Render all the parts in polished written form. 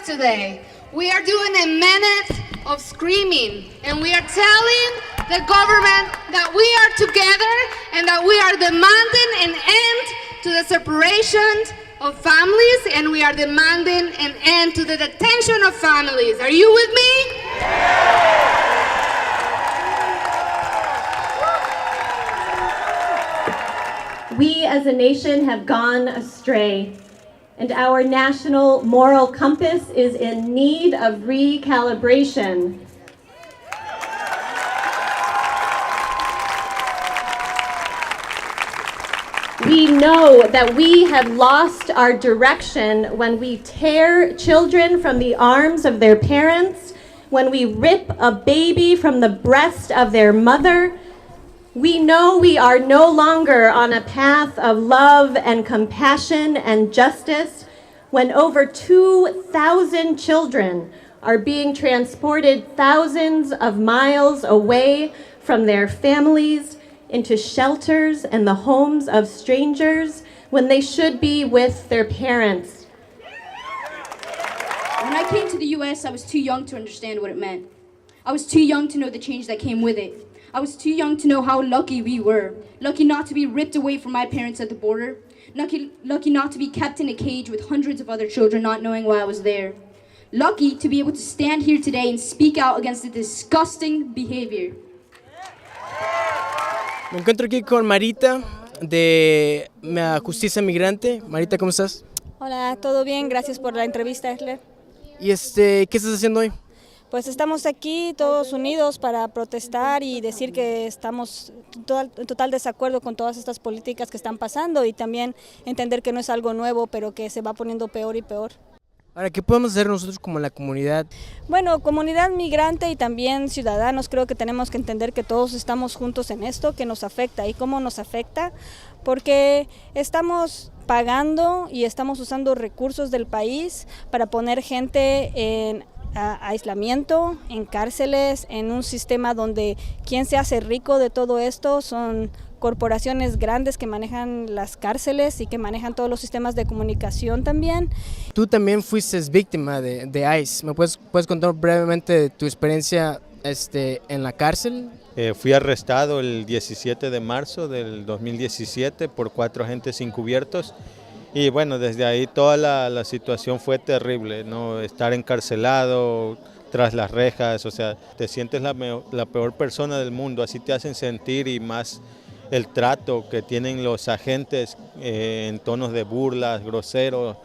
today. We are doing a minute of screaming, and we are telling the government that we are together and that we are demanding an end to the separation of families, and we are demanding an end to the detention of families. Are you with me? We as a nation have gone astray, and our national moral compass is in need of recalibration. We know that we have lost our direction when we tear children from the arms of their parents, when we rip a baby from the breast of their mother. We know we are no longer on a path of love and compassion and justice when over 2,000 children are being transported thousands of miles away from their families into shelters and the homes of strangers when they should be with their parents. When I came to the U.S., I was too young to understand what it meant. I was too young to know the change that came with it. I was too young to know how lucky we were. Lucky not to be ripped away from my parents at the border. Lucky not to be kept in a cage with hundreds of other children not knowing why I was there. Lucky to be able to stand here today and speak out against the disgusting behavior. Me encuentro aquí con Marita de Justicia Migrante. Marita, ¿cómo estás? Hola, todo bien, gracias por la entrevista, Erle. ¿Y qué estás haciendo hoy? Pues estamos aquí todos unidos para protestar y decir que estamos en total desacuerdo con todas estas políticas que están pasando y también entender que no es algo nuevo, pero que se va poniendo peor y peor. Ahora, ¿qué podemos hacer nosotros como la comunidad? Bueno, comunidad migrante y también ciudadanos, creo que tenemos que entender que todos estamos juntos en esto, que nos afecta. ¿Y cómo nos afecta? Porque estamos pagando y estamos usando recursos del país para poner gente en aislamiento, en cárceles, en un sistema donde quien se hace rico de todo esto son corporaciones grandes que manejan las cárceles y que manejan todos los sistemas de comunicación también. Tú también fuiste víctima de ICE. ¿Me puedes contar brevemente de tu experiencia en la cárcel? Fui arrestado el 17 de marzo del 2017 por 4 agentes encubiertos. Y bueno, desde ahí toda la situación fue terrible, ¿no? Estar encarcelado tras las rejas, o sea, te sientes la peor persona del mundo, así te hacen sentir, y más el trato que tienen los agentes en tonos de burlas, groseros,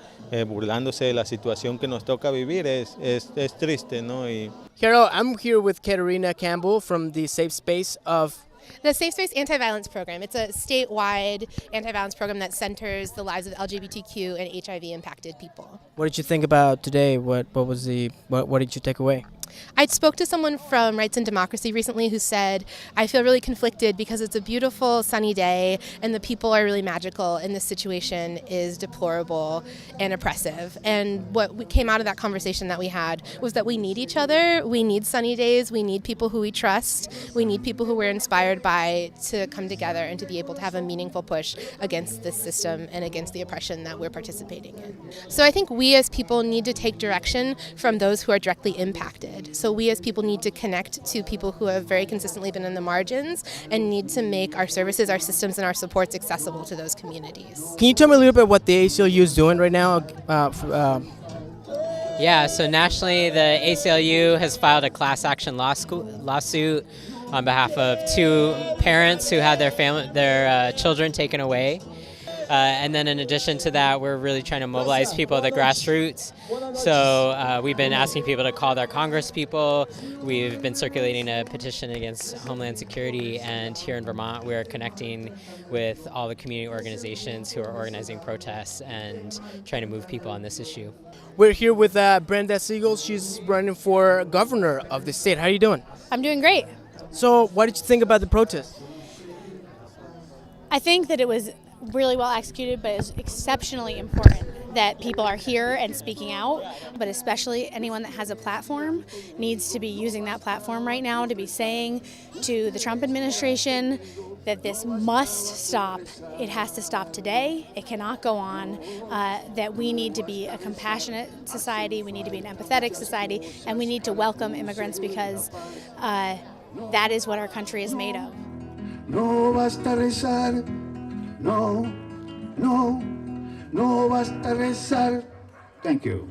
burlándose de la situación que nos toca vivir, es triste, ¿no? Carol, I'm here with Katerina Campbell from the Safe Space of The Safe Space Anti-Violence Program. It's a statewide anti-violence program that centers the lives of LGBTQ and HIV-impacted people. What did you think about today? What did you take away? I spoke to someone from Rights and Democracy recently who said, I feel really conflicted because it's a beautiful sunny day and the people are really magical and this situation is deplorable and oppressive. And what came out of that conversation that we had was that we need each other, we need sunny days, we need people who we trust, we need people who we're inspired by to come together and to be able to have a meaningful push against this system and against the oppression that we're participating in. So I think we as people need to take direction from those who are directly impacted. So we as people need to connect to people who have very consistently been in the margins and need to make our services, our systems, and our supports accessible to those communities. Can you tell me a little bit what the ACLU is doing right now? Yeah, so nationally the ACLU has filed a class action lawsuit on behalf of 2 parents who had their children taken away. And then in addition to that, we're really trying to mobilize people at the grassroots. So we've been asking people to call their congresspeople. We've been circulating a petition against Homeland Security. And here in Vermont, we're connecting with all the community organizations who are organizing protests and trying to move people on this issue. We're here with Brenda Siegel. She's running for governor of the state. How are you doing? I'm doing great. So what did you think about the protest? I think that it was really well executed, but it's exceptionally important that people are here and speaking out, but especially anyone that has a platform needs to be using that platform right now to be saying to the Trump administration, that this must stop. It has to stop today. It cannot go on. That we need to be a compassionate society, we need to be an empathetic society, and we need to welcome immigrants because that is what our country is made of. No basta rezar, no basta rezar. Thank you.